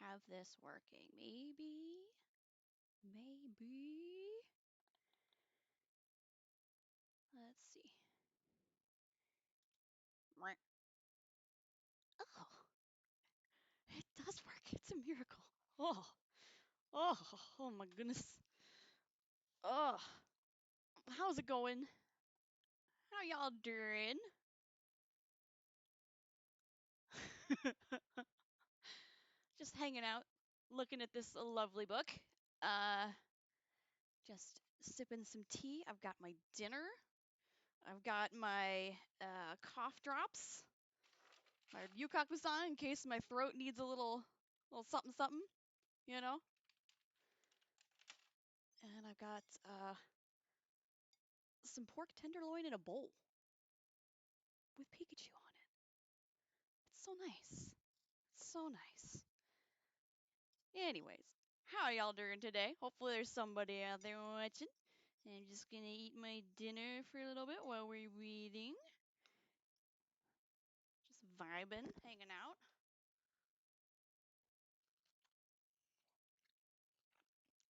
have this working. Maybe. Let's see. Oh, it does work. It's a miracle. Oh my goodness. Oh, how's it going? How y'all doing? Just hanging out, looking at this lovely book. Uh, just sipping some tea. I've got my dinner. I've got my cough drops. My Yukakusan in case my throat needs a little something something, you know. And I've got some pork tenderloin in a bowl with Pikachu on it. It's so nice. It's so nice. Anyways, how are y'all doing today? Hopefully there's somebody out there watching. I'm just gonna eat my dinner for a little bit while we're reading. Just vibing, hanging out.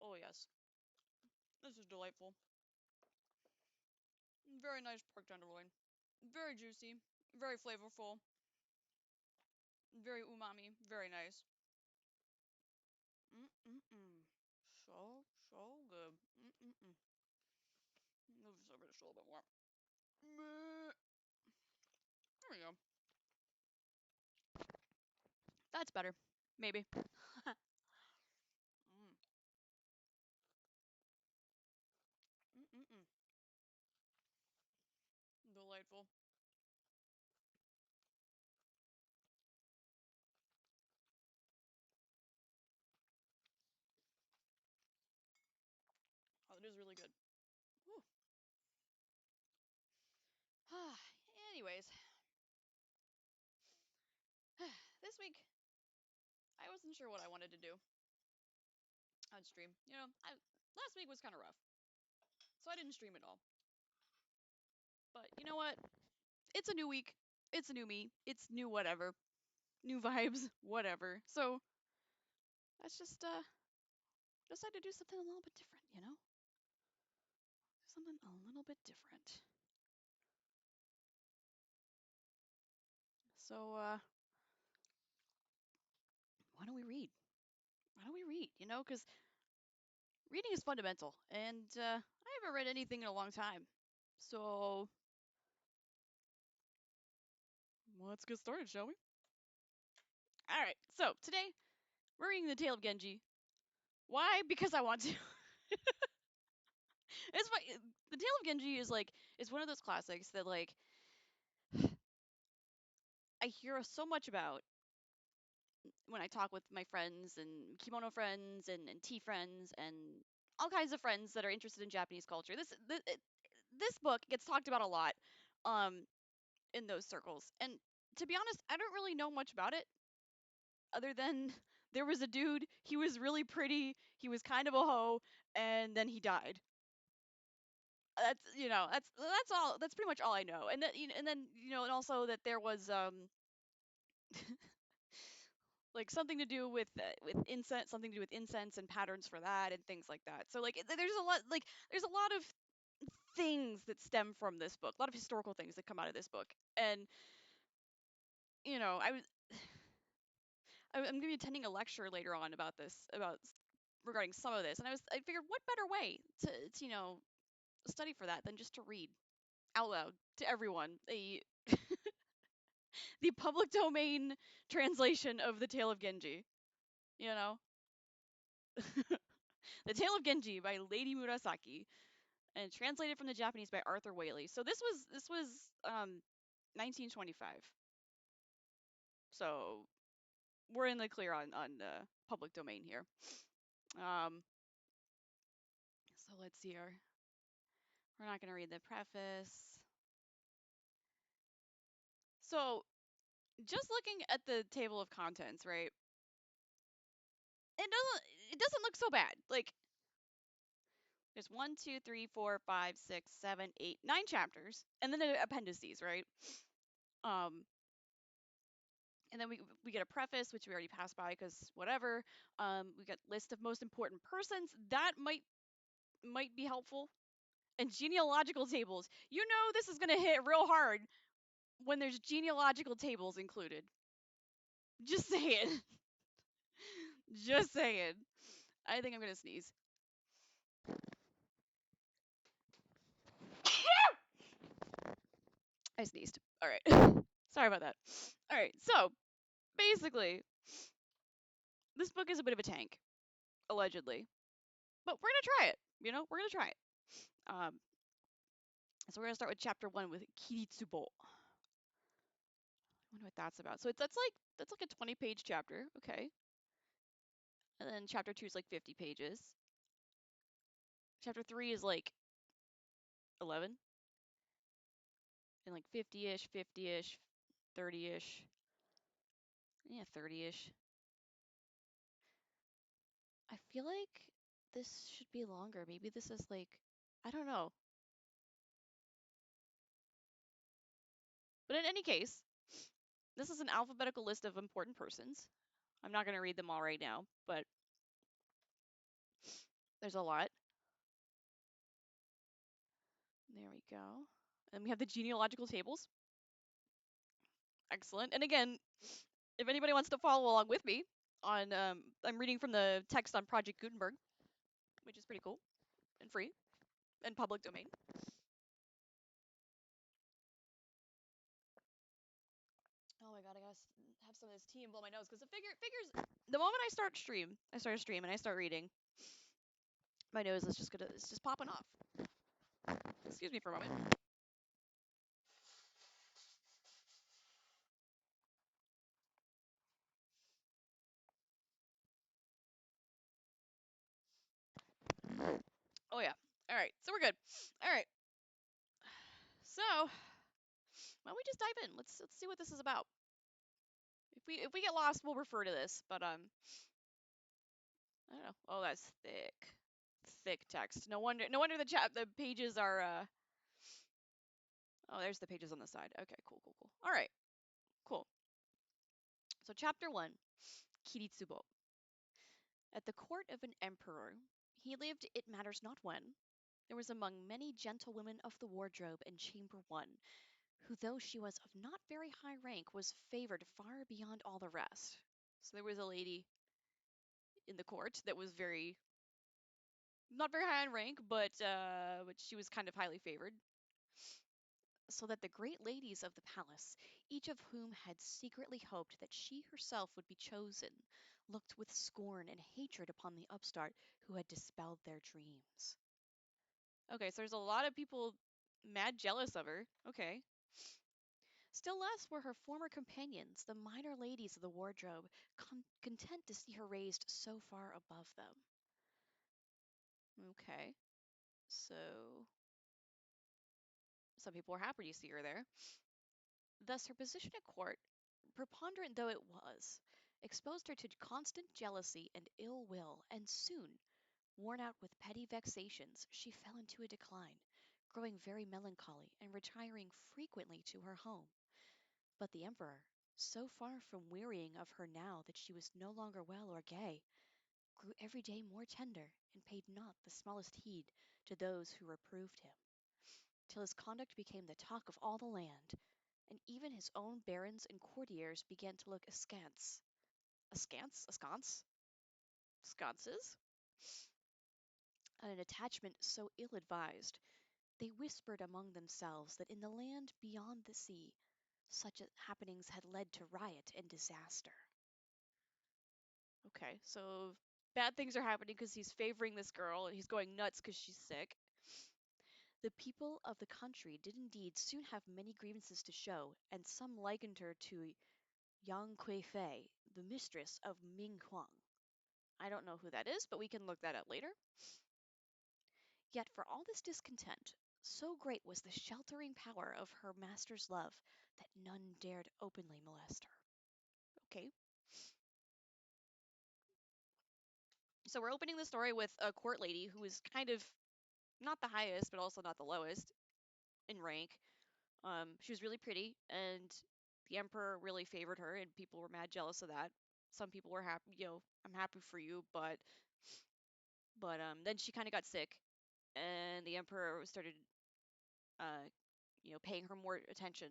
Oh yes, this is delightful. Very nice pork tenderloin. Very juicy, very flavorful, very umami, very nice. Mm-mm-mm. So good. Mm-mm-mm. Move this over just a little bit more. There we go. That's better. Maybe. Mm. Mm-mm-mm. Delightful. Oh, it is really good. Whew. Anyways, this week I wasn't sure what I wanted to do on stream. Last week was kind of rough, so I didn't stream at all. But you know what? It's a new week. It's a new me. It's new whatever. New vibes, whatever. So let's just decide to do something a little bit different, you know? Something a little bit different. So why don't we read? Why don't we read? Because reading is fundamental, and I haven't read anything in a long time. So let's get started, shall we? All right. So today we're reading The Tale of Genji. Why? Because I want to. It's my The Tale of Genji is it's one of those classics that I hear so much about when I talk with my friends and kimono friends and tea friends and all kinds of friends that are interested in Japanese culture. This book gets talked about a lot in those circles. And to be honest, I don't really know much about it other than there was a dude, he was really pretty, he was kind of a hoe, and then he died. That's all. That's pretty much all I know. And also that there was like something to do with incense, something to do with incense and patterns for that and things like that. So there's a lot of things that stem from this book, a lot of historical things that come out of this book. And I was I'm going to be attending a lecture later on about this, regarding some of this, and I figured what better way to study for that than just to read out loud to everyone the public domain translation of the Tale of Genji. You know, the Tale of Genji by Lady Murasaki, and translated from the Japanese by Arthur Whaley. So this was 1925. So we're in the clear on public domain here. So let's see here. We're not going to read the preface. So just looking at the table of contents, right? It doesn't look so bad. Like there's 1, 2, 3, 4, 5, 6, 7, 8, 9 chapters, and then the appendices, right? And And then we get a preface, which we already passed by because whatever. We got list of most important persons. That might be helpful. And genealogical tables. You know this is gonna hit real hard when there's genealogical tables included. Just saying. Just saying. I think I'm gonna sneeze. I sneezed. All right. Sorry about that. All right. So basically, this book is a bit of a tank, allegedly, but we're gonna try it. You know, we're gonna try it. Um, so we're gonna start with chapter 1 with Kiritsubo. I wonder what that's about. So that's like a 20-page chapter. Okay. And then chapter 2 is like 50 pages. Chapter 3 is like 11. And like 50-ish, 50-ish, 30-ish. Yeah, 30-ish. I feel like this should be longer. Maybe this is like, I don't know. But in any case, this is an alphabetical list of important persons. I'm not going to read them all right now, but there's a lot. There we go. And we have the genealogical tables. Excellent. And again, if anybody wants to follow along with me on, I'm reading from the text on Project Gutenberg, which is pretty cool and free and public domain. Oh my god, I gotta have some of this tea and blow my nose because the figures. The moment I start a stream and I start reading, my nose is it's just popping off. Excuse me for a moment. Oh yeah. All right, so we're good. All right. So, why don't we just dive in? Let's see what this is about. If we get lost, we'll refer to this. But I don't know. Oh, that's thick text. No wonder the pages are. Oh, there's the pages on the side. Okay, cool. All right, cool. So chapter 1, Kiritsubo. At the court of an emperor, he lived. It matters not when. There was among many gentlewomen of the wardrobe in chamber 1, who, though she was of not very high rank, was favored far beyond all the rest. So there was a lady in the court that was not very high in rank, but she was kind of highly favored. So that the great ladies of the palace, each of whom had secretly hoped that she herself would be chosen, looked with scorn and hatred upon the upstart who had dispelled their dreams. Okay, so there's a lot of people mad jealous of her. Okay. Still less were her former companions, the minor ladies of the wardrobe, content to see her raised so far above them. Okay. So some people were happy to see her there. Thus, her position at court, preponderant though it was, exposed her to constant jealousy and ill will, and soon, worn out with petty vexations, she fell into a decline, growing very melancholy and retiring frequently to her home. But the emperor, so far from wearying of her now that she was no longer well or gay, grew every day more tender, and paid not the smallest heed to those who reproved him, till his conduct became the talk of all the land, and even his own barons and courtiers began to look askance. Askance? Sconces? At an attachment so ill-advised. They whispered among themselves that in the land beyond the sea, such happenings had led to riot and disaster. Okay, so bad things are happening because he's favoring this girl and he's going nuts because she's sick. The people of the country did indeed soon have many grievances to show, and some likened her to Yang Kuei-fei, the mistress of Ming Huang. I don't know who that is, but we can look that up later. Yet for all this discontent, so great was the sheltering power of her master's love that none dared openly molest her. Okay. So we're opening the story with a court lady who is kind of not the highest, but also not the lowest in rank. She was really pretty, and the emperor really favored her, and people were mad jealous of that. Some people were happy, I'm happy for you, but then she kind of got sick, and the emperor started uh, paying her more attention,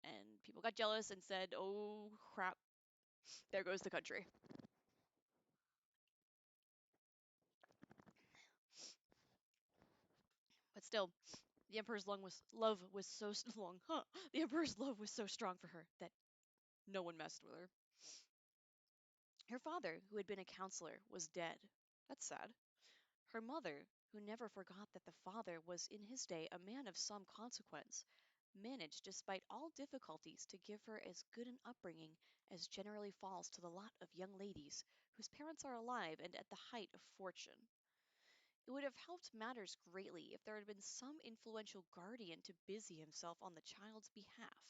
and people got jealous and said, "Oh crap, there goes the country." But still, the emperor's love was so long, huh? The emperor's love was so strong for her that no one messed with her. Her father, who had been a counselor, was dead. That's sad. Her mother, who never forgot that the father was in his day a man of some consequence, managed, despite all difficulties, to give her as good an upbringing as generally falls to the lot of young ladies whose parents are alive and at the height of fortune. It would have helped matters greatly if there had been some influential guardian to busy himself on the child's behalf.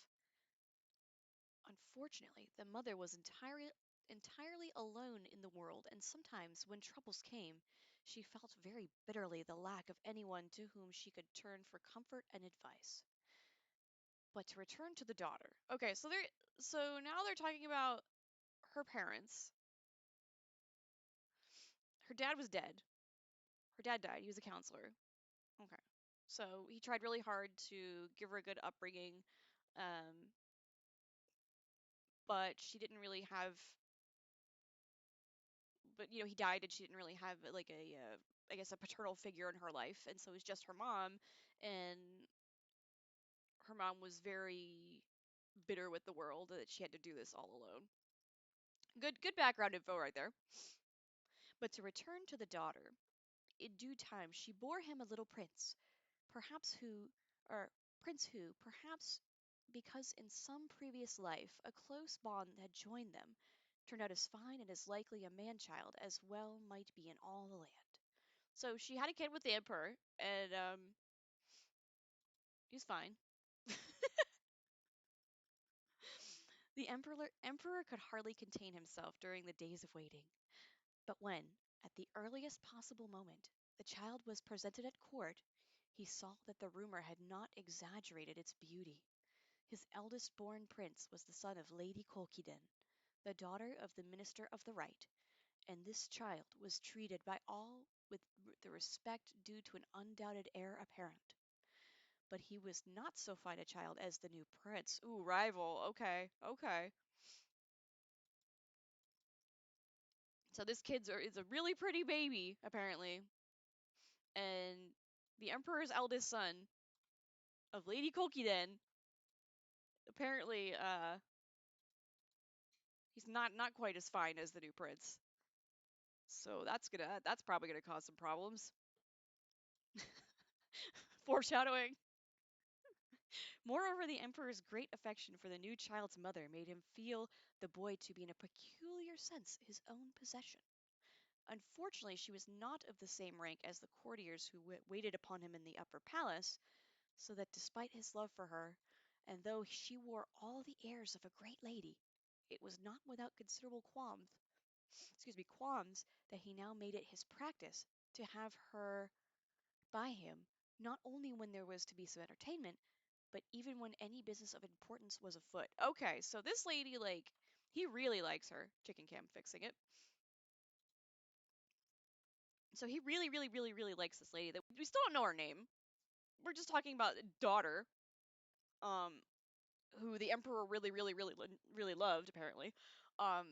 Unfortunately, the mother was entirely alone in the world, and sometimes, when troubles came, she felt very bitterly the lack of anyone to whom she could turn for comfort and advice. But to return to the daughter. Okay, so now they're talking about her parents. Her dad was dead. Her dad died. He was a counselor. Okay. So he tried really hard to give her a good upbringing, um, but she didn't really have. But he died, and she didn't really have like I guess a paternal figure in her life, and so it was just her mom, and her mom was very bitter with the world that she had to do this all alone. Good background info right there. But to return to the daughter, in due time she bore him a little prince, perhaps who, or prince who, perhaps because in some previous life a close bond had joined them, turned out as fine and as likely a man-child as well might be in all the land. So she had a kid with the emperor, and he's fine. The emperor could hardly contain himself during the days of waiting. But when, at the earliest possible moment, the child was presented at court, he saw that the rumor had not exaggerated its beauty. His eldest born prince was the son of Lady Kolkiden, the daughter of the Minister of the Right, and this child was treated by all with the respect due to an undoubted heir apparent. But he was not so fine a child as the new prince. Ooh, rival. Okay, okay. So this is a really pretty baby, apparently, and the emperor's eldest son of Lady Kolkiden, apparently, he's not quite as fine as the new prince. So that's probably gonna cause some problems. Foreshadowing. Moreover, the emperor's great affection for the new child's mother made him feel the boy to be in a peculiar sense his own possession. Unfortunately, she was not of the same rank as the courtiers who waited upon him in the upper palace, so that despite his love for her, and though she wore all the airs of a great lady, it was not without considerable qualms that he now made it his practice to have her by him, not only when there was to be some entertainment, but even when any business of importance was afoot. Okay, so this lady, like, he really likes her. CHICKENCAM fixing it. So he really, really, really, really likes this lady. That we still don't know her name. We're just talking about a daughter, um, who the emperor really, really, really, really loved, apparently. Um,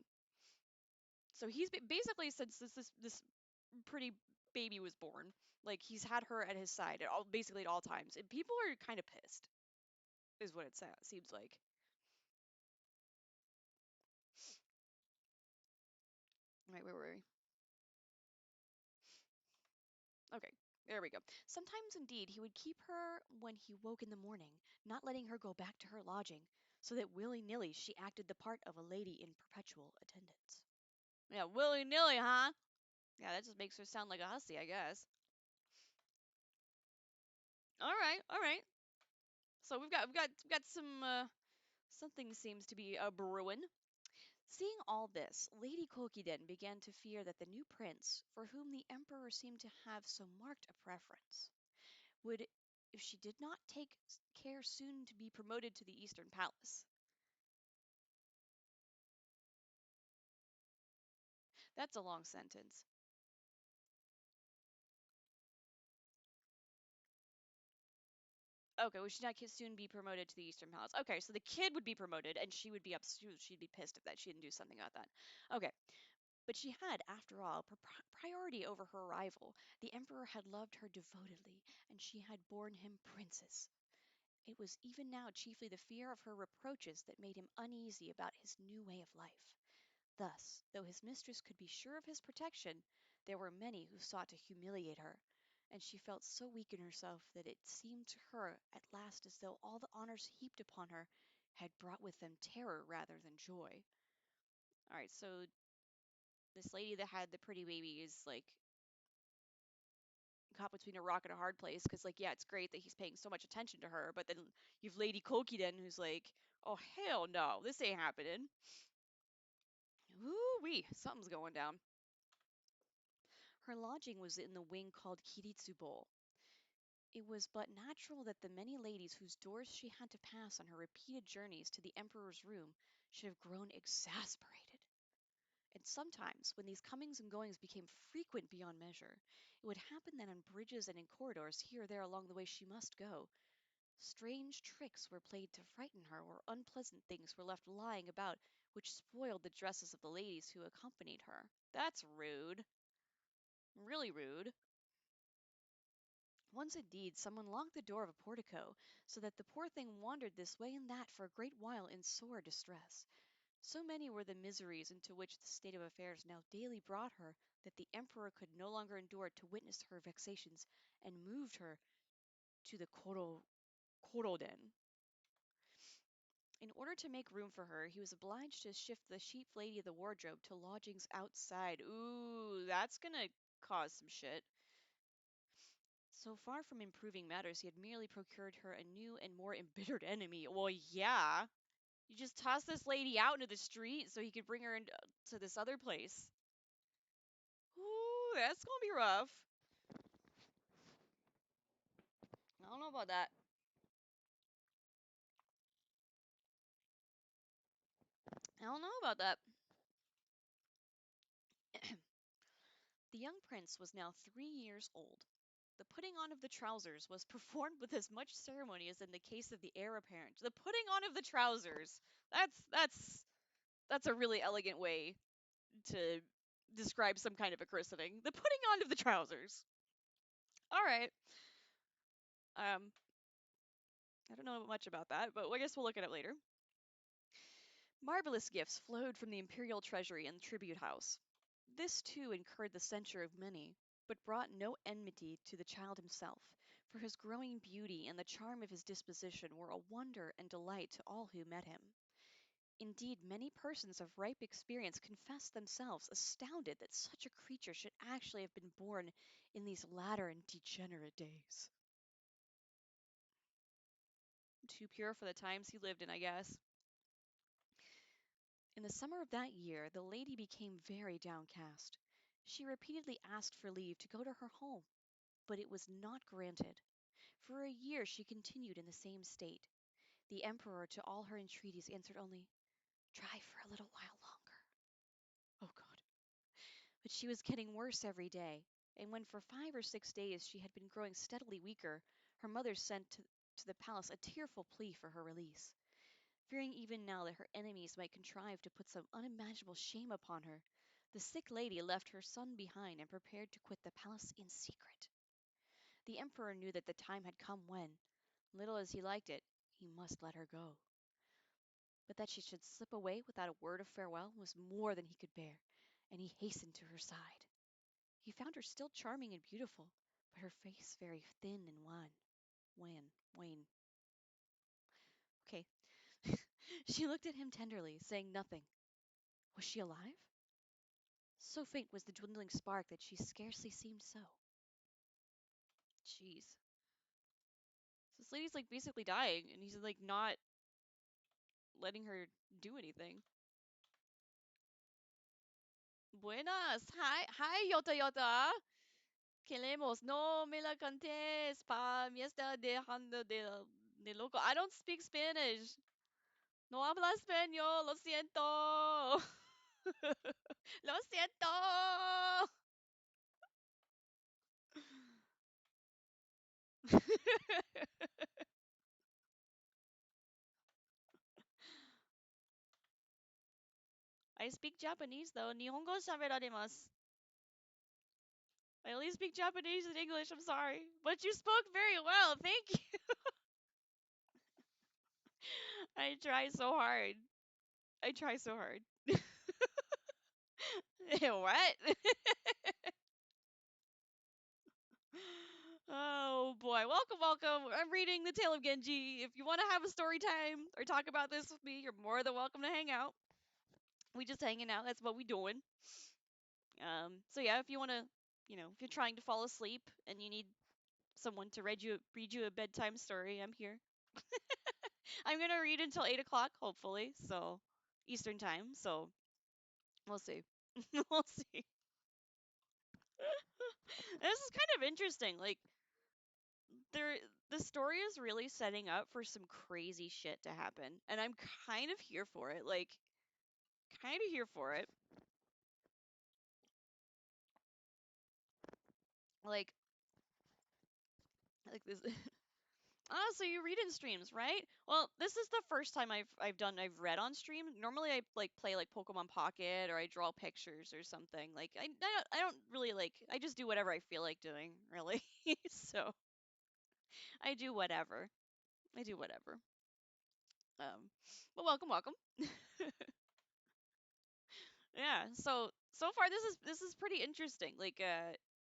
so he's basically since this pretty baby was born, like he's had her at his side basically at all times, and people are kind of pissed, is what it seems like. Right, where were we? Okay, there we go. Sometimes, indeed, he would keep her when he woke in the morning, not letting her go back to her lodging, so that willy-nilly she acted the part of a lady in perpetual attendance. Yeah, willy-nilly, huh? Yeah, that just makes her sound like a hussy, I guess. All right, all right. So we've got some something seems to be brewing. Seeing all this, Lady Kokiden began to fear that the new prince, for whom the emperor seemed to have so marked a preference, would, if she did not take care soon, to be promoted to the Eastern Palace. That's a long sentence. Okay, well, she'd not soon be promoted to the Eastern Palace. Okay, so the kid would be promoted, and she would be she'd be pissed if that she didn't do something about that. Okay, but she had, after all, priority over her rival. The emperor had loved her devotedly, and she had borne him princes. It was even now chiefly the fear of her reproaches that made him uneasy about his new way of life. Thus, though his mistress could be sure of his protection, there were many who sought to humiliate her, and she felt so weak in herself that it seemed to her at last as though all the honors heaped upon her had brought with them terror rather than joy. All right, so this lady that had the pretty baby is like caught between a rock and a hard place because, like, yeah, it's great that he's paying so much attention to her, but then you've Lady Kokiden who's like, oh hell no, this ain't happening. Ooh wee, something's going down. Her lodging was in the wing called Kiritsubo. It was but natural that the many ladies whose doors she had to pass on her repeated journeys to the emperor's room should have grown exasperated. And sometimes, when these comings and goings became frequent beyond measure, it would happen that on bridges and in corridors here or there along the way she must go, strange tricks were played to frighten her, or unpleasant things were left lying about which spoiled the dresses of the ladies who accompanied her. That's rude. Really rude. Once indeed someone locked the door of a portico, so that the poor thing wandered this way and that for a great while in sore distress. So many were the miseries into which the state of affairs now daily brought her that the emperor could no longer endure to witness her vexations, and moved her to the Koroden. In order to make room for her, he was obliged to shift the chief lady of the wardrobe to lodgings outside. Ooh, that's gonna cause some shit. So far from improving matters, he had merely procured her a new and more embittered enemy. Well, yeah. You just tossed this lady out into the street so he could bring her into to this other place. Ooh, that's gonna be rough. I don't know about that. I don't know about that. The young prince was now 3 years old. The putting on of the trousers was performed with as much ceremony as in the case of the heir apparent. The putting on of the trousers. That's a really elegant way to describe some kind of a christening. The putting on of the trousers. All right. Um, I don't know much about that, but I guess we'll look at it later. Marvelous gifts flowed from the imperial treasury and tribute house. This too incurred the censure of many, but brought no enmity to the child himself, for his growing beauty and the charm of his disposition were a wonder and delight to all who met him. Indeed, many persons of ripe experience confessed themselves astounded that such a creature should actually have been born in these latter and degenerate days. Too pure for the times he lived in, I guess. In the summer of that year, the lady became very downcast. She repeatedly asked for leave to go to her home, but it was not granted. For a year she continued in the same state. The emperor, to all her entreaties, answered only, "Try for a little while longer." Oh God. But she was getting worse every day, and when for 5 or 6 days she had been growing steadily weaker, her mother sent to the palace a tearful plea for her release. Fearing even now that her enemies might contrive to put some unimaginable shame upon her, the sick lady left her son behind and prepared to quit the palace in secret. The emperor knew that the time had come when, little as he liked it, he must let her go. But that she should slip away without a word of farewell was more than he could bear, and he hastened to her side. He found her still charming and beautiful, but her face very thin and wan. Okay. She looked at him tenderly, saying nothing. Was she alive? So faint was the dwindling spark that she scarcely seemed so. Jeez. So this lady's like basically dying, and he's like not letting her do anything. Buenas. Hi, Yota Yota. Queremos, no me la cantes, pa me está dejando de loco. I don't speak Spanish. No habla español, lo siento. Lo siento. I speak Japanese though. Nihongo shaberaremasu. I only speak Japanese and English. I'm sorry, but you spoke very well. Thank you. I try so hard. I try so hard. What? Oh boy. Welcome, welcome. I'm reading The Tale of Genji. If you want to have a story time or talk about this with me, you're more than welcome to hang out. We just hanging out. That's what we doing. So yeah, if you want to, if you're trying to fall asleep and you need someone to read you a bedtime story, I'm here. I'm gonna read until 8 o'clock, hopefully. So Eastern time. So we'll see. We'll see. This is kind of interesting. Like there the story is really setting up for some crazy shit to happen, and I'm kind of here for it. Like kind of here for it. Like like this. Ah, so you read in streams, right? Well, this is the first time I've read on stream. Normally I like play like Pokemon Pocket or I draw pictures or something. Like I don't really like I just do whatever I feel like doing, really. So I do whatever. I do whatever. Um, but welcome, welcome. Yeah. So far this is pretty interesting. Like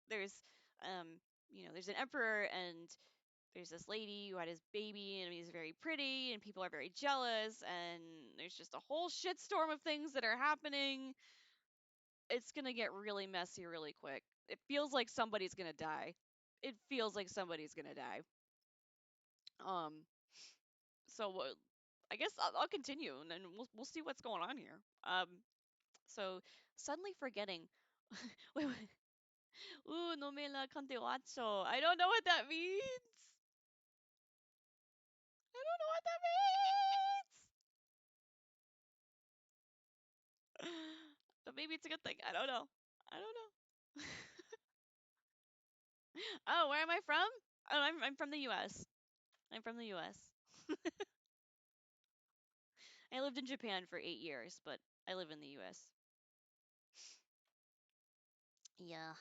there's um there's an emperor and there's this lady who had his baby and he's very pretty and people are very jealous and there's just a whole shitstorm of things that are happening. It's gonna get really messy really quick. It feels like somebody's gonna die. It feels like somebody's gonna die. Um, so I guess I'll continue and then we'll see what's going on here. So suddenly forgetting. Wait, wait. Ooh, no me la cante guacho. I don't know what that means. I don't know what that means. But maybe it's a good thing. I don't know. I don't know. Oh, where am I from? Oh, I'm from the U.S. I'm from the U.S. I lived in Japan for 8 years, but I live in the U.S. Yeah.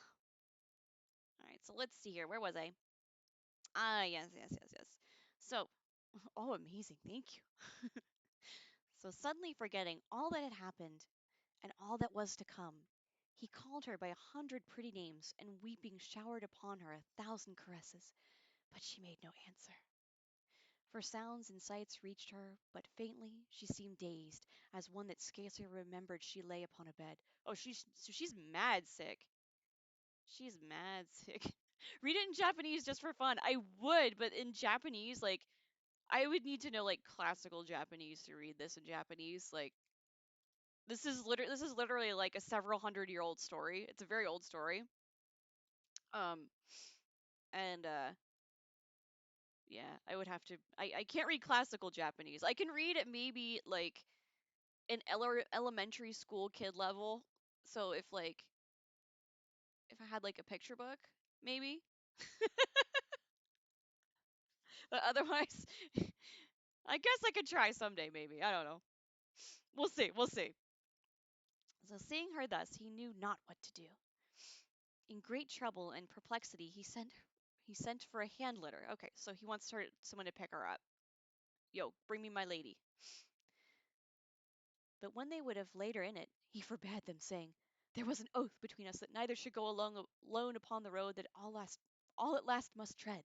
All right. So let's see here. Where was I? Ah, yes, yes, yes, yes. So, oh, amazing. Thank you. So suddenly forgetting all that had happened and all that was to come, he called her by 100 pretty names and weeping showered upon her 1,000 caresses, but she made no answer. For sounds and sights reached her, but faintly she seemed dazed, as one that scarcely remembered she lay upon a bed. Oh, she's mad sick. She's mad sick. Read it in Japanese just for fun. I would, but in Japanese, like I would need to know like classical Japanese to read this in Japanese. Like this is literally like a several hundred-year-old story. It's a very old story. Um and yeah, I would have to I can't read classical Japanese. I can read it maybe like an elementary school kid level. So if I had like a picture book, maybe. But otherwise, I guess I could try someday maybe. I don't know. We'll see. We'll see. So seeing her thus, he knew not what to do. In great trouble and perplexity, he sent for a hand litter. Okay, so he wants someone to pick her up. Yo, bring me my lady. But when they would have laid her in it, he forbade them, saying, "There was an oath between us that neither should go alone upon the road that all at last must tread.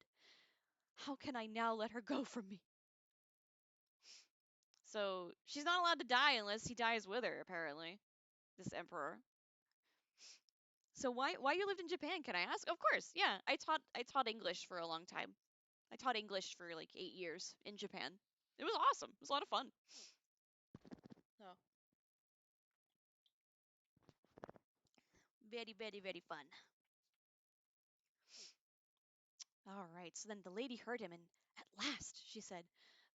How can I now let her go from me?" So she's not allowed to die unless he dies with her, apparently. This emperor. So why you lived in Japan, can I ask? Of course, yeah. I taught English for a long time. I taught English for like 8 years in Japan. It was awesome. It was a lot of fun. So very, very, very fun. All right. So then the lady heard him, and at last, she said,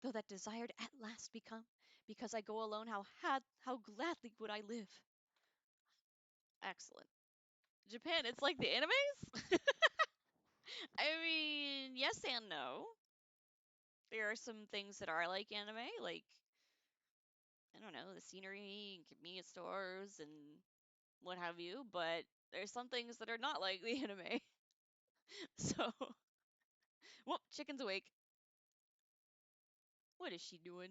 though that desired at last become, because I go alone, how gladly would I live. Excellent. Japan, it's like the animes? I mean, yes and no. There are some things that are like anime, like, I don't know, the scenery and convenience stores and what have you, but there's some things that are not like the anime. So, whoop, chicken's awake. What is she doing?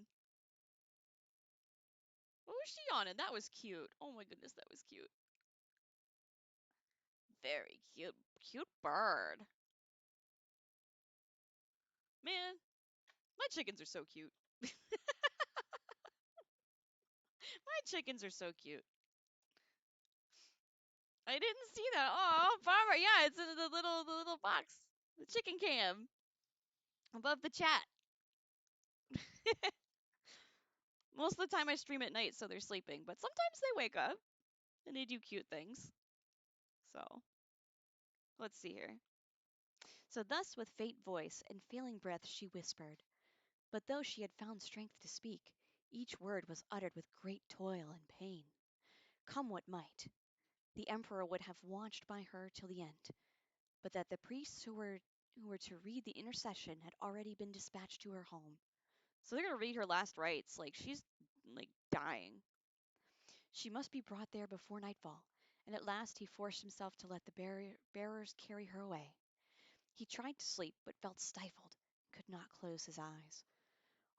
What was she on? And that was cute. Oh my goodness, that was cute. Very cute. Cute bird. Man, my chickens are so cute. My chickens are so cute. I didn't see that. Oh, Barbara, yeah, it's in the little box. The chicken cam above the chat. Most of the time I stream at night, so they're sleeping, but sometimes they wake up and they do cute things. So, let's see here. So, thus, with faint voice and failing breath, she whispered. But though she had found strength to speak, each word was uttered with great toil and pain. Come what might, the emperor would have watched by her till the end, but that the priests who were to read the intercession had already been dispatched to her home. So they're gonna read her last rites, like she's like dying. She must be brought there before nightfall, and at last he forced himself to let the bearers carry her away. He tried to sleep, but felt stifled, and could not close his eyes.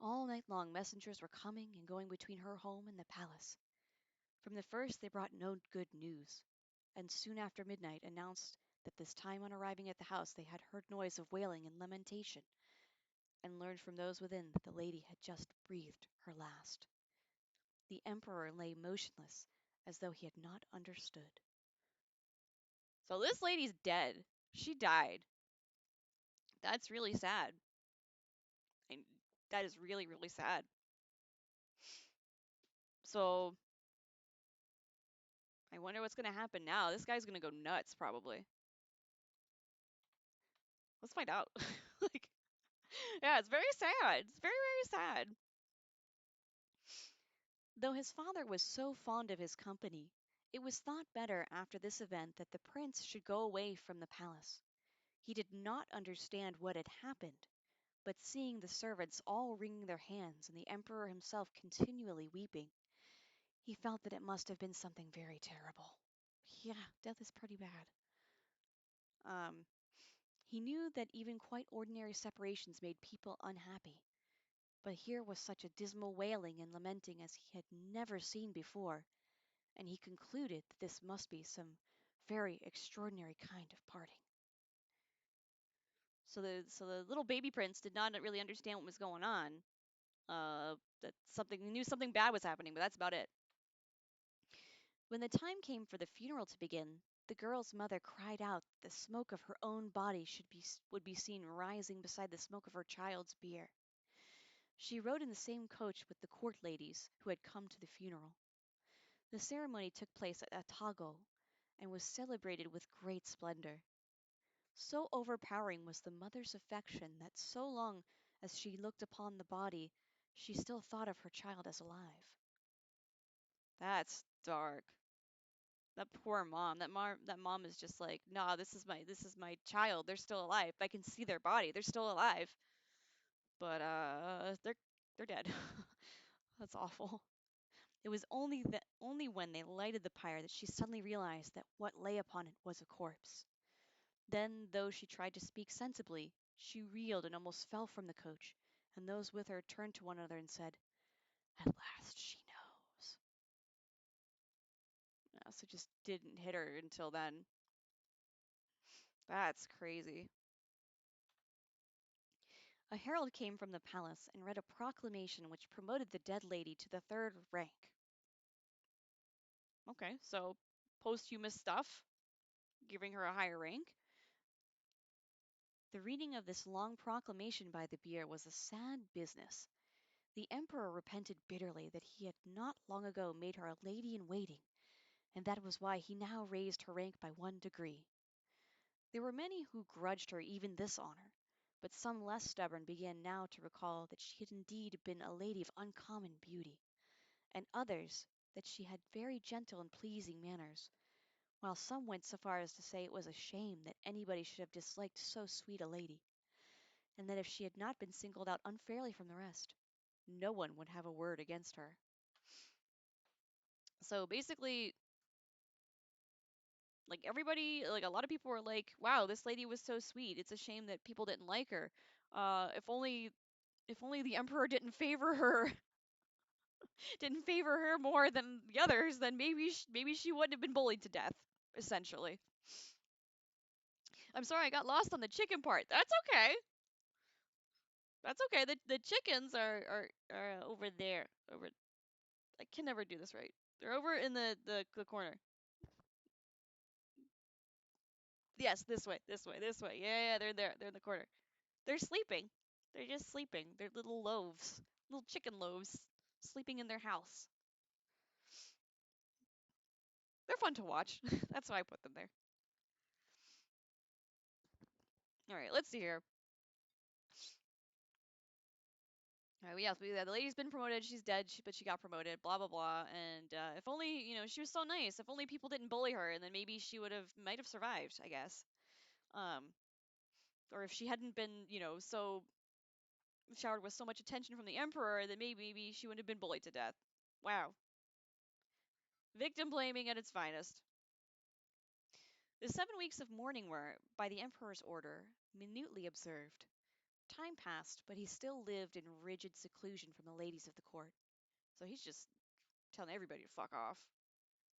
All night long messengers were coming and going between her home and the palace. From the first they brought no good news, and soon after midnight announced that this time on arriving at the house they had heard noise of wailing and lamentation, and learned from those within that the lady had just breathed her last. The emperor lay motionless, as though he had not understood. So this lady's dead. She died. That's really sad. And that is really, really sad. So I wonder what's gonna happen now. This guy's gonna go nuts, probably. Let's find out. Like, yeah, it's very sad. It's very, very sad. Though his father was so fond of his company, it was thought better after this event that the prince should go away from the palace. He did not understand what had happened, but seeing the servants all wringing their hands and the emperor himself continually weeping, he felt that it must have been something very terrible. Yeah, death is pretty bad. Um, he knew that even quite ordinary separations made people unhappy, but here was such a dismal wailing and lamenting as he had never seen before, and he concluded that this must be some very extraordinary kind of parting. So the little baby prince did not really understand what was going on. That something he knew something bad was happening, but that's about it. When the time came for the funeral to begin, the girl's mother cried out that the smoke of her own body would be seen rising beside the smoke of her child's bier. She rode in the same coach with the court ladies who had come to the funeral. The ceremony took place at Atago and was celebrated with great splendor. So overpowering was the mother's affection that so long as she looked upon the body, she still thought of her child as alive. That's dark. That poor mom. That mom is just like, nah, this is my child. They're still alive. I can see their body. They're still alive. But they're dead. That's awful. It was only when they lighted the pyre that she suddenly realized that what lay upon it was a corpse. Then, though she tried to speak sensibly, she reeled and almost fell from the coach, and those with her turned to one another and said, "At last she knows." Yeah, so it just didn't hit her until then. That's crazy. A herald came from the palace and read a proclamation which promoted the dead lady to the third rank. Okay, so posthumous stuff, giving her a higher rank. The reading of this long proclamation by the bier was a sad business. The emperor repented bitterly that he had not long ago made her a lady in waiting, and that was why he now raised her rank by 1 degree. There were many who grudged her even this honor, but some less stubborn began now to recall that she had indeed been a lady of uncommon beauty, and others that she had very gentle and pleasing manners, while some went so far as to say it was a shame that anybody should have disliked so sweet a lady, and that if she had not been singled out unfairly from the rest, no one would have a word against her. So basically, like everybody, like a lot of people were like, "Wow, this lady was so sweet. It's a shame that people didn't like her. If only the emperor didn't favor her, didn't favor her more than the others, then maybe she wouldn't have been bullied to death." Essentially, I'm sorry, I got lost on the chicken part. That's okay. That's okay. The chickens are over there. Over. I can never do this right. They're over in the corner. Yes, this way, this way, this way. Yeah, yeah, they're there. They're in the corner. They're sleeping. They're just sleeping. They're little loaves, little chicken loaves, sleeping in their house. They're fun to watch. That's why I put them there. All right, let's see here. All right, yes, the lady's been promoted. She's dead, but she got promoted. Blah blah blah. And if only she was so nice. If only people didn't bully her, and then maybe she might have survived. I guess. Um, or if she hadn't been so showered with so much attention from the emperor, then maybe she wouldn't have been bullied to death. Wow, victim blaming at its finest. The 7 weeks of mourning were, by the emperor's order, minutely observed. Time passed, but he still lived in rigid seclusion from the ladies of the court. So he's just telling everybody to fuck off.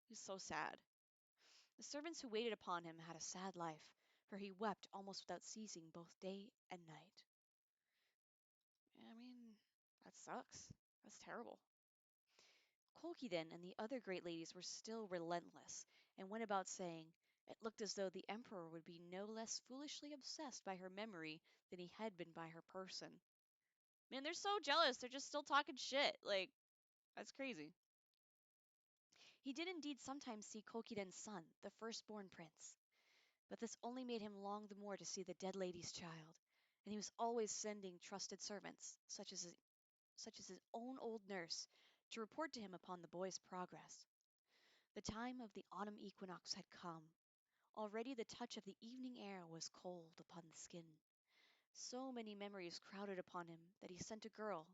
He's so sad. The servants who waited upon him had a sad life, for he wept almost without ceasing both day and night. I mean, that sucks. That's terrible. Kolkiden and the other great ladies were still relentless, and went about saying it looked as though the emperor would be no less foolishly obsessed by her memory than he had been by her person. Man, they're so jealous. They're just still talking shit. Like, that's crazy. He did indeed sometimes see Kokiden's son, the firstborn prince, but this only made him long the more to see the dead lady's child, and he was always sending trusted servants, such as his own old nurse, to report to him upon the boy's progress. The time of the autumn equinox had come. Already the touch of the evening air was cold upon the skin. So many memories crowded upon him that he sent a girl,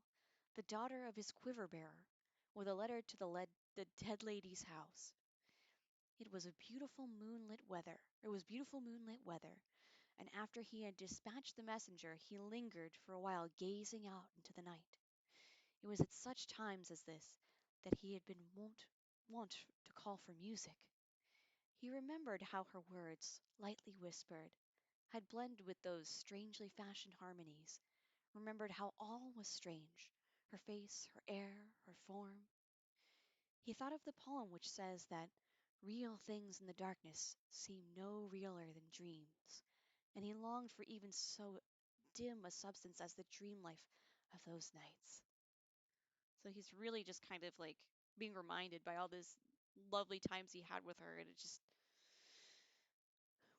the daughter of his quiver bearer, with a letter to the dead lady's house. It was beautiful moonlit weather, and after he had dispatched the messenger, he lingered for a while gazing out into the night. It was at such times as this that he had been wont to call for music. He remembered how her words, lightly whispered, had blended with those strangely fashioned harmonies, remembered how all was strange, her face, her air, her form. He thought of the poem which says that real things in the darkness seem no realer than dreams, and he longed for even so dim a substance as the dream life of those nights. So he's really just kind of like being reminded by all these lovely times he had with her, and it just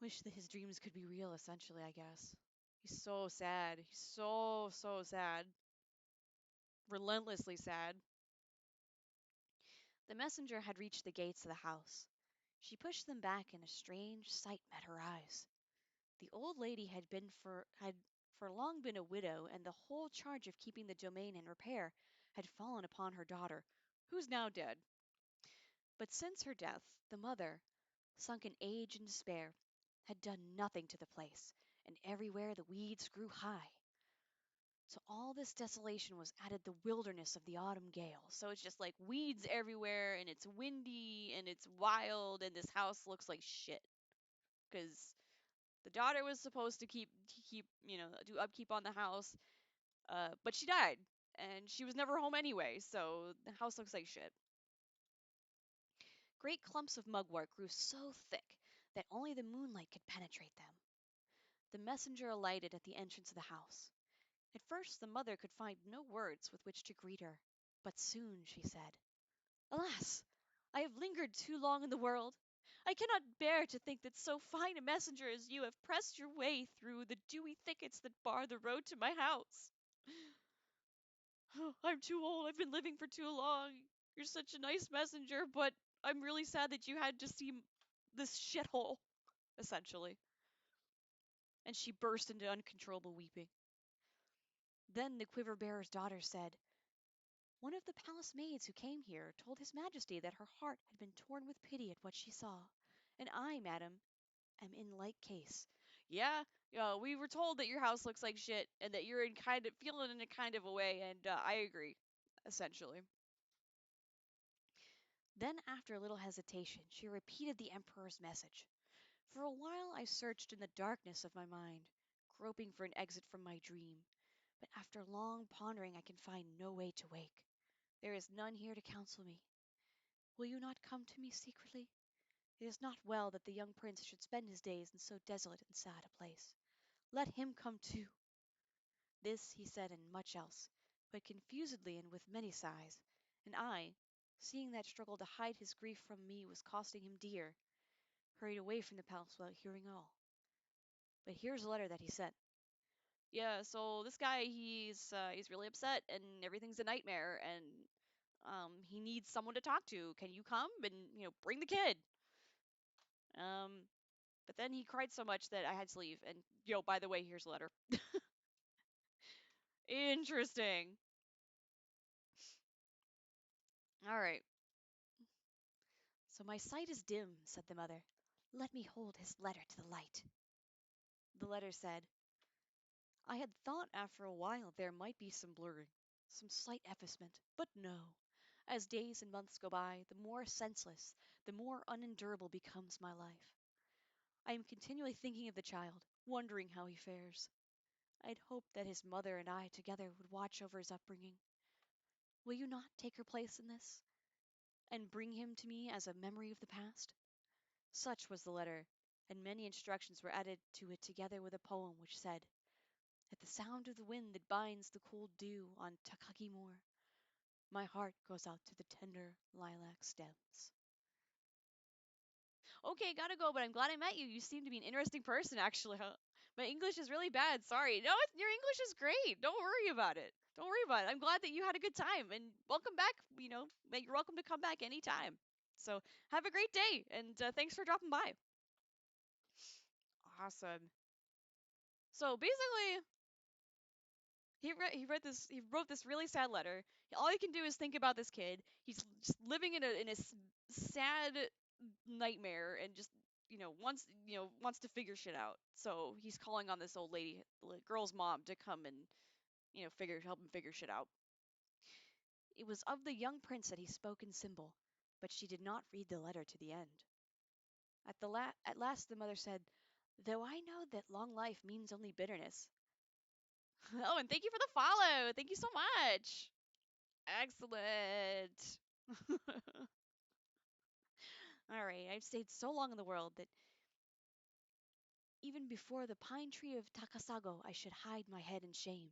wish that his dreams could be real, essentially, I guess. He's so sad. He's so, so sad. Relentlessly sad. The messenger had reached the gates of the house. She pushed them back, and a strange sight met her eyes. The old lady had for long been a widow, and the whole charge of keeping the domain in repair had fallen upon her daughter, who's now dead. But since her death, the mother, sunk in age and despair, had done nothing to the place, and everywhere the weeds grew high. To all this desolation was added the wilderness of the autumn gale. So it's just like weeds everywhere, and it's windy, and it's wild, and this house looks like shit. Because the daughter was supposed to do upkeep on the house, but she died, and she was never home anyway, so the house looks like shit. Great clumps of mugwort grew so thick that only the moonlight could penetrate them. The messenger alighted at the entrance of the house. At first the mother could find no words with which to greet her, but soon she said, "Alas! I have lingered too long in the world. I cannot bear to think that so fine a messenger as you have pressed your way through the dewy thickets that bar the road to my house. I'm too old. I've been living for too long. You're such a nice messenger, but I'm really sad that you had to see this shithole, essentially. And she burst into uncontrollable weeping. Then the quiver bearer's daughter said, "One of the palace maids who came here told his majesty that her heart had been torn with pity at what she saw, and I, madam, am in like case." Yeah, we were told that your house looks like shit and that you're in kind of feeling in a kind of a way, and I agree, essentially. Then, after a little hesitation, she repeated the emperor's message. For a while I searched in the darkness of my mind, groping for an exit from my dream, but after long pondering I can find no way to wake. There is none here to counsel me. Will you not come to me secretly? It is not well that the young prince should spend his days in so desolate and sad a place. Let him come too. This he said and much else, but confusedly and with many sighs, and I, seeing that struggle to hide his grief from me was costing him dear, hurried away from the palace without hearing all. But here's a letter that he sent. Yeah, so this guy, he's really upset and everything's a nightmare, and he needs someone to talk to. Can you come and bring the kid? Um, but then he cried so much that I had to leave. And by the way, here's a letter. Interesting. All right. So my sight is dim, said the mother. Let me hold his letter to the light. The letter said, I had thought after a while there might be some blurring, some slight effacement, but no. As days and months go by, the more senseless, the more unendurable becomes my life. I am continually thinking of the child, wondering how he fares. I'd hoped that his mother and I together would watch over his upbringing. Will you not take her place in this, and bring him to me as a memory of the past? Such was the letter, and many instructions were added to it together with a poem which said, At the sound of the wind that binds the cool dew on Takagi Moor, my heart goes out to the tender lilac stems. Okay, gotta go, but I'm glad I met you. You seem to be an interesting person, actually. Huh? My English is really bad. Sorry. No, your English is great. Don't worry about it. Don't worry about it. I'm glad that you had a good time, and welcome back. You're welcome to come back anytime. So have a great day, and thanks for dropping by. Awesome. So basically, he wrote this really sad letter. All he can do is think about this kid. He's just living in a sad nightmare and just wants to figure shit out. So he's calling on this old lady, the girl's mom, to come and figure help him figure shit out. It was of the young prince that he spoke in symbol, but she did not read the letter to the end. At last the mother said, "Though I know that long life means only bitterness." Oh, and thank you for the follow. Thank you so much. Excellent. All right, I've stayed so long in the world that even before the pine tree of Takasago I should hide my head in shame.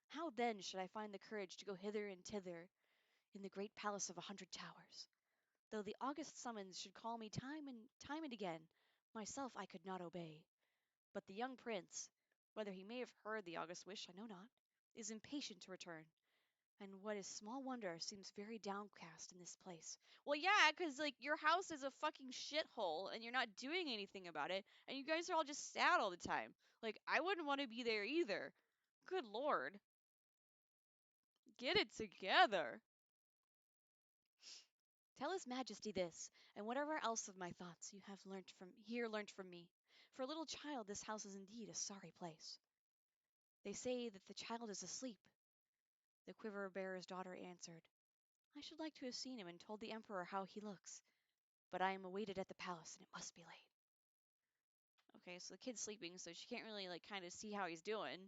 How then should I find the courage to go hither and thither in the great palace of 100 towers? Though the august summons should call me time and again, myself I could not obey. But the young prince, whether he may have heard the august wish I know not, is impatient to return, and what is small wonder seems very downcast in this place. Well, yeah, because, like, your house is a fucking shithole, and you're not doing anything about it, and you guys are all just sad all the time. Like, I wouldn't want to be there either. Good lord. Get it together. Tell his majesty this, and whatever else of my thoughts you have learnt from me. For a little child this house is indeed a sorry place. They say that the child is asleep. The quiver bearer's daughter answered, I should like to have seen him and told the emperor how he looks. But I am awaited at the palace, and it must be late. Okay, so the kid's sleeping, so she can't really, like, kind of see how he's doing.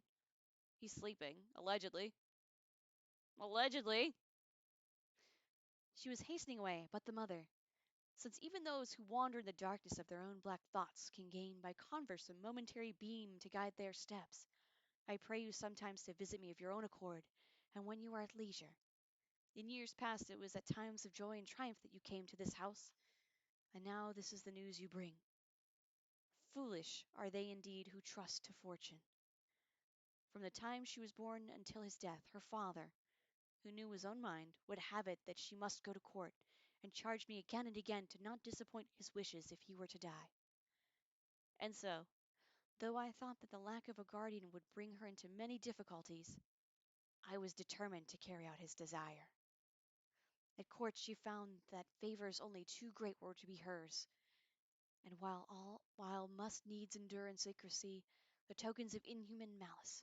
He's sleeping, allegedly. Allegedly! She was hastening away, but the mother, since even those who wander in the darkness of their own black thoughts can gain by converse a momentary beam to guide their steps, I pray you sometimes to visit me of your own accord, and when you are at leisure. In years past it was at times of joy and triumph that you came to this house, and now this is the news you bring. Foolish are they indeed who trust to fortune. From the time she was born until his death, her father, who knew his own mind, would have it that she must go to court, and charged me again and again to not disappoint his wishes if he were to die. And so, though I thought that the lack of a guardian would bring her into many difficulties, I was determined to carry out his desire. At court she found that favors only too great were to be hers, and while must needs endure in secrecy the tokens of inhuman malice,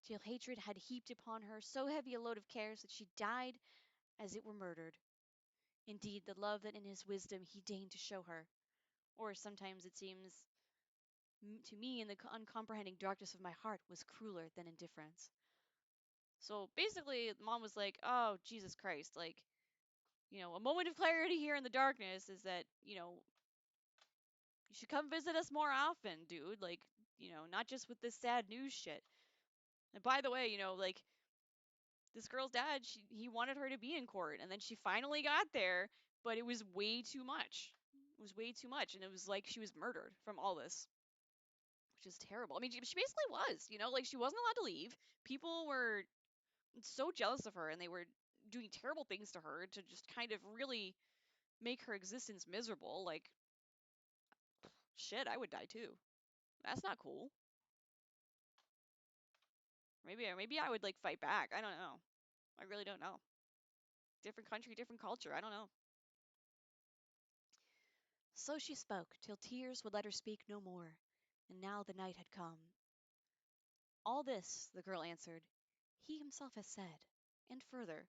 till hatred had heaped upon her so heavy a load of cares that she died as it were murdered. Indeed, the love that in his wisdom he deigned to show her, or sometimes it seems to me in the uncomprehending darkness of my heart, was crueler than indifference. So basically, mom was like, "Oh, Jesus Christ, like, a moment of clarity here in the darkness is that, you should come visit us more often, dude. Like, not just with this sad news shit. And by the way, like, this girl's dad, he wanted her to be in court, and then she finally got there, but it was way too much. It was way too much, and it was like she was murdered from all this, which is terrible. I mean, she basically was, like she wasn't allowed to leave. People were so jealous of her, and they were doing terrible things to her to just kind of really make her existence miserable. Like, shit, I would die too. That's not cool. Maybe I would like fight back. I don't know. I really don't know. Different country, different culture. I don't know. So she spoke, till tears would let her speak no more, and now the night had come. All this, the girl answered, he himself has said, and further,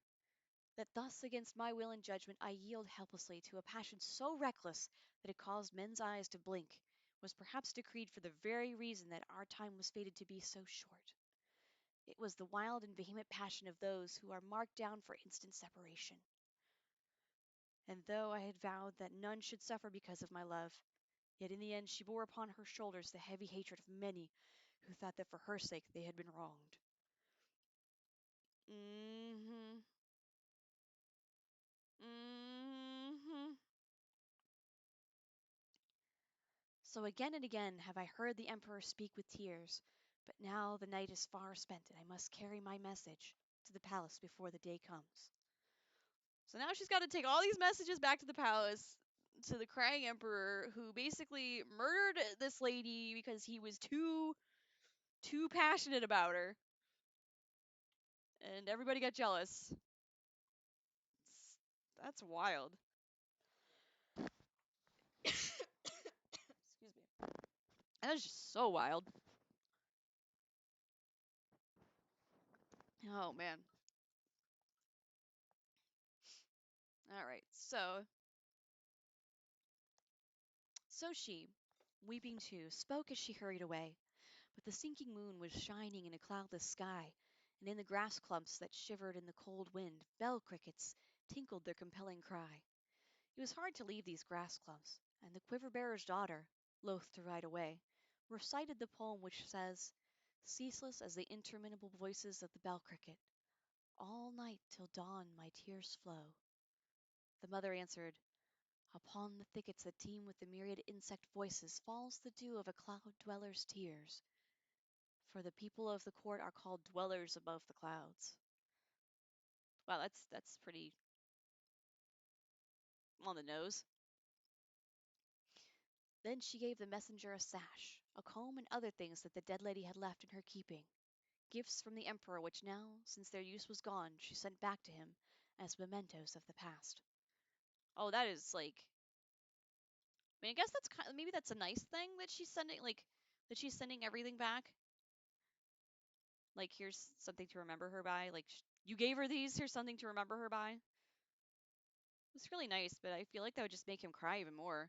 that thus against my will and judgment I yield helplessly to a passion so reckless that it caused men's eyes to blink, was perhaps decreed for the very reason that our time was fated to be so short. It was the wild and vehement passion of those who are marked down for instant separation. And though I had vowed that none should suffer because of my love, yet in the end she bore upon her shoulders the heavy hatred of many who thought that for her sake they had been wronged. Mm-hmm. Mm-hmm. So again and again have I heard the emperor speak with tears, but now the night is far spent and I must carry my message to the palace before the day comes. So now she's got to take all these messages back to the palace to the crying emperor who basically murdered this lady because he was too passionate about her and everybody got jealous. That's wild. Excuse me. That is just so wild. Oh man. All right. So she, weeping too, spoke as she hurried away. But the sinking moon was shining in a cloudless sky, and in the grass clumps that shivered in the cold wind, bell crickets tinkled their compelling cry. It was hard to leave these grass clumps, and the quiver bearer's daughter, loath to ride away, recited the poem which says, ceaseless as the interminable voices of the bell cricket, all night till dawn my tears flow. The mother answered, upon the thickets that teem with the myriad insect voices falls the dew of a cloud dweller's tears, for the people of the court are called dwellers above the clouds. Wow, that's pretty on the nose. Then she gave the messenger a sash, a comb, and other things that the dead lady had left in her keeping, gifts from the emperor which now, since their use was gone, she sent back to him as mementos of the past. Oh, that is like, I mean, I guess that's kind of, maybe that's a nice thing that she's sending, like that she's sending everything back. Like, here's something to remember her by. Like, you gave her these. Here's something to remember her by. It's really nice, but I feel like that would just make him cry even more.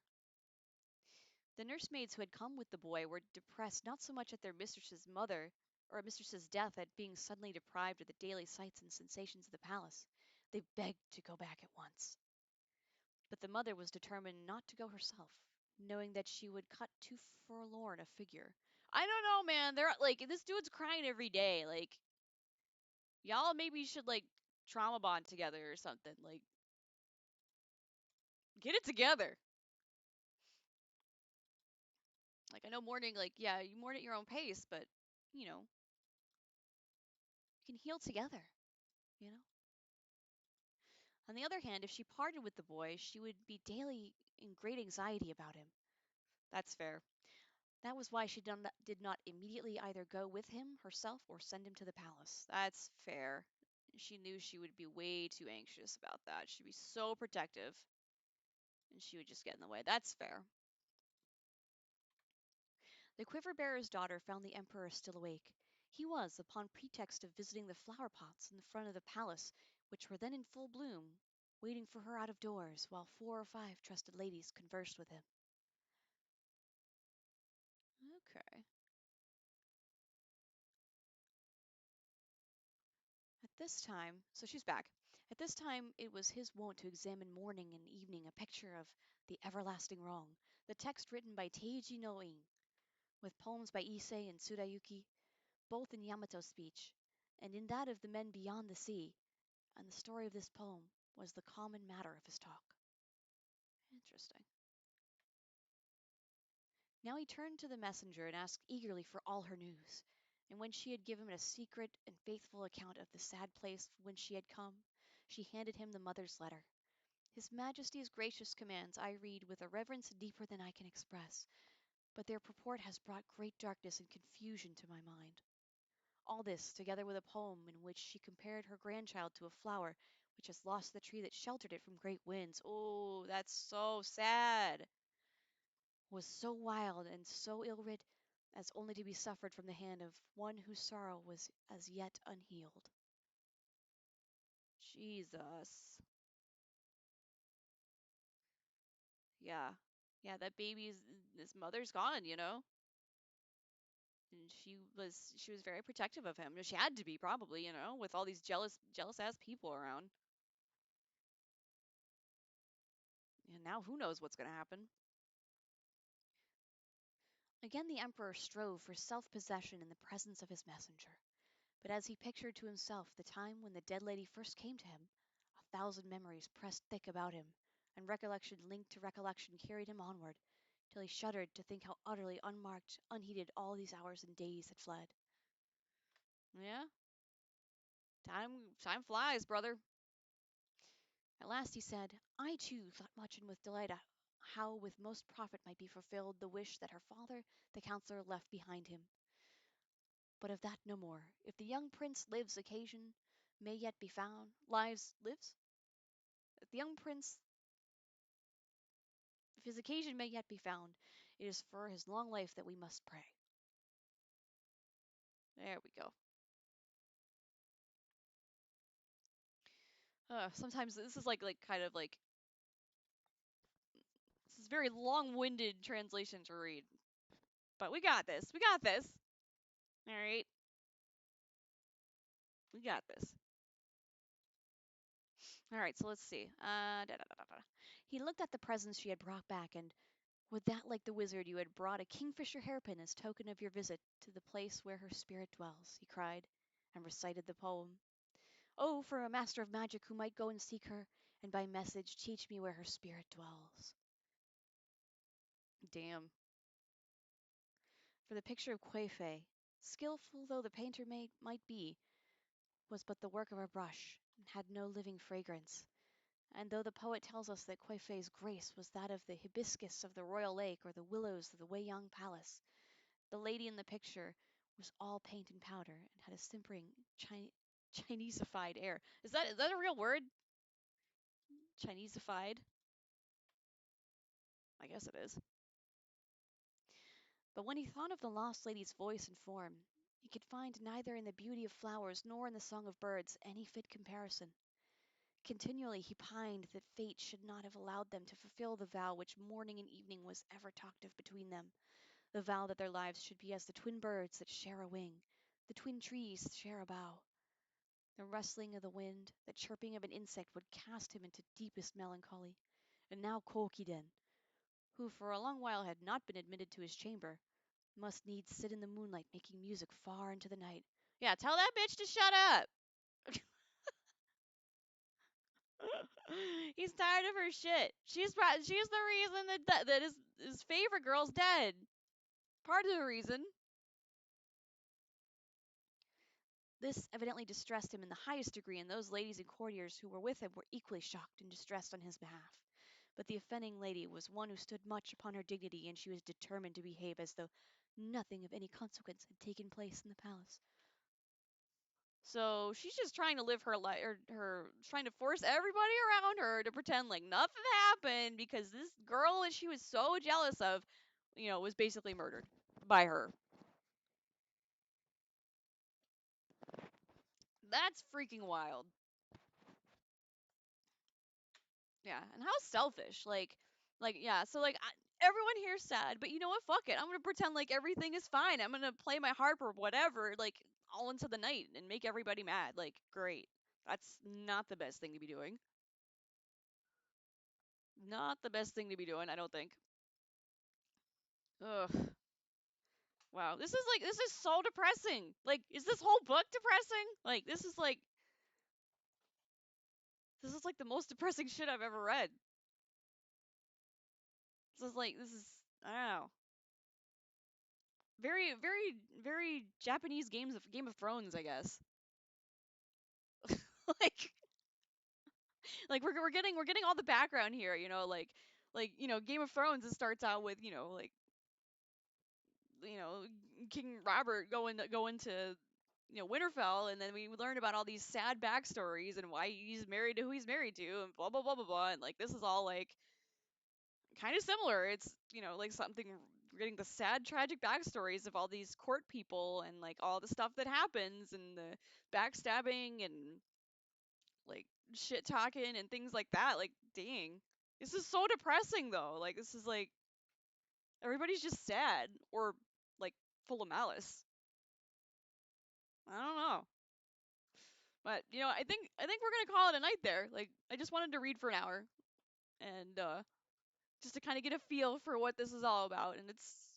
The nursemaids who had come with the boy were depressed not so much at their mistress's mother or mistress's death at being suddenly deprived of the daily sights and sensations of the palace. They begged to go back at once. But the mother was determined not to go herself, knowing that she would cut too forlorn a figure. I don't know, man. They're like, this dude's crying every day. Like, y'all maybe should like trauma bond together or something. Like, get it together. Like, I know mourning, like, yeah, you mourn at your own pace, but you can heal together. You know. On the other hand, if she parted with the boy, she would be daily in great anxiety about him. That's fair. That was why she did not immediately either go with him herself or send him to the palace. That's fair. She knew she would be way too anxious about that. She'd be so protective, and she would just get in the way. That's fair. The quiver bearer's daughter found the emperor still awake. He was, upon pretext of visiting the flower pots in the front of the palace, which were then in full bloom, waiting for her out of doors, while 4 or 5 trusted ladies conversed with him. Okay. At this time, so she's back. At this time, it was his wont to examine morning and evening a picture of the everlasting wrong, the text written by Teiji no In, with poems by Issei and Tsurayuki, both in Yamato speech, and in that of the men beyond the sea, and the story of this poem was the common matter of his talk. Interesting. Now he turned to the messenger and asked eagerly for all her news, and when she had given him a secret and faithful account of the sad place whence she had come, she handed him the mother's letter. His Majesty's gracious commands I read with a reverence deeper than I can express, but their purport has brought great darkness and confusion to my mind. All this, together with a poem in which she compared her grandchild to a flower which has lost the tree that sheltered it from great winds. Oh, that's so sad. Was so wild and so ill writ as only to be suffered from the hand of one whose sorrow was as yet unhealed. Jesus. Yeah. Yeah, that baby's his mother's gone. And she was very protective of him. She had to be probably, with all these jealous ass people around. And now who knows what's going to happen. Again the emperor strove for self-possession in the presence of his messenger. But as he pictured to himself the time when the dead lady first came to him, 1,000 memories pressed thick about him, and recollection linked to recollection carried him onward, till he shuddered to think how utterly unmarked, unheeded all these hours and days had fled. Yeah, time flies, brother. At last he said, I too thought much and with delight how with most profit might be fulfilled the wish that her father, the counselor, left behind him. But of that no more. If the young prince lives, occasion may yet be found. Lives? If the young prince, if his occasion may yet be found, it is for his long life that we must pray. There we go. Sometimes this is like kind of like this is very long-winded translation to read, but we got this. We got this. All right, we got this. All right, so let's see. He looked at the presents she had brought back, and would that, like the wizard, you had brought a kingfisher hairpin as token of your visit to the place where her spirit dwells, he cried, and recited the poem. Oh, for a master of magic who might go and seek her, and by message teach me where her spirit dwells. Damn. For the picture of Quefe, skilful though the painter might be, was but the work of a brush, and had no living fragrance. And though the poet tells us that Quefe's grace was that of the hibiscus of the royal lake or the willows of the Weiyang palace, the lady in the picture was all paint and powder and had a simpering Chineseified air. Is that a real word? Chineseified? I guess it is. But when he thought of the lost lady's voice and form, he could find neither in the beauty of flowers nor in the song of birds any fit comparison. Continually he pined that fate should not have allowed them to fulfill the vow which morning and evening was ever talked of between them, the vow that their lives should be as the twin birds that share a wing, the twin trees that share a bough. The rustling of the wind, the chirping of an insect would cast him into deepest melancholy. And now Kokiden, who for a long while had not been admitted to his chamber, must needs sit in the moonlight making music far into the night. Yeah, tell that bitch to shut up. He's tired of her shit. She's the reason that his favorite girl's dead. Part of the reason. This evidently distressed him in the highest degree, and those ladies and courtiers who were with him were equally shocked and distressed on his behalf. But the offending lady was one who stood much upon her dignity, and she was determined to behave as though nothing of any consequence had taken place in the palace. So she's just trying to live her life, or her trying to force everybody around her to pretend like nothing happened because this girl that she was so jealous of, was basically murdered by her. That's freaking wild. Yeah, and how selfish. Yeah. So everyone here's sad, but you know what? Fuck it. I'm gonna pretend like everything is fine. I'm gonna play my harp or whatever, like all into the night and make everybody mad. Like, great. That's not the best thing to be doing. Not the best thing to be doing, I don't think. Ugh. Wow. This is so depressing. Like, is this whole book depressing? Like, this is like the most depressing shit I've ever read. This is I don't know. Very, very, very Japanese Game of Thrones, I guess. like we're getting all the background here, Game of Thrones, it starts out with, you know, King Robert going to Winterfell, and then we learn about all these sad backstories and why he's married to who he's married to, and blah blah blah blah blah, and like this is all like kind of similar. It's like something we're getting the sad tragic backstories of all these court people and like all the stuff that happens and the backstabbing and like shit talking and things like that. Like, dang, this is so depressing though. Like, this is like everybody's just sad or like full of malice. I don't know. But I think we're gonna call it a night there. Like, I just wanted to read for an hour, and just to kind of get a feel for what this is all about. And it's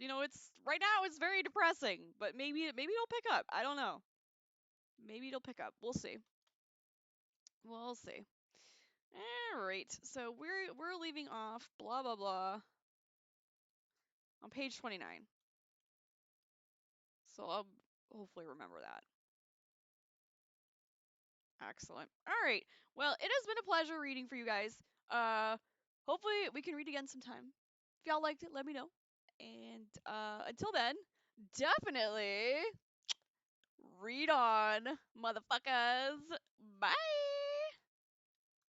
right now it's very depressing, but maybe it'll pick up. I don't know. Maybe it'll pick up. We'll see. We'll see. All right. So we're leaving off blah blah blah on page 29. So I'll hopefully remember that. Excellent. All right. Well, it has been a pleasure reading for you guys. Hopefully we can read again sometime. If y'all liked it, let me know. And until then, definitely read on, motherfuckers. Bye.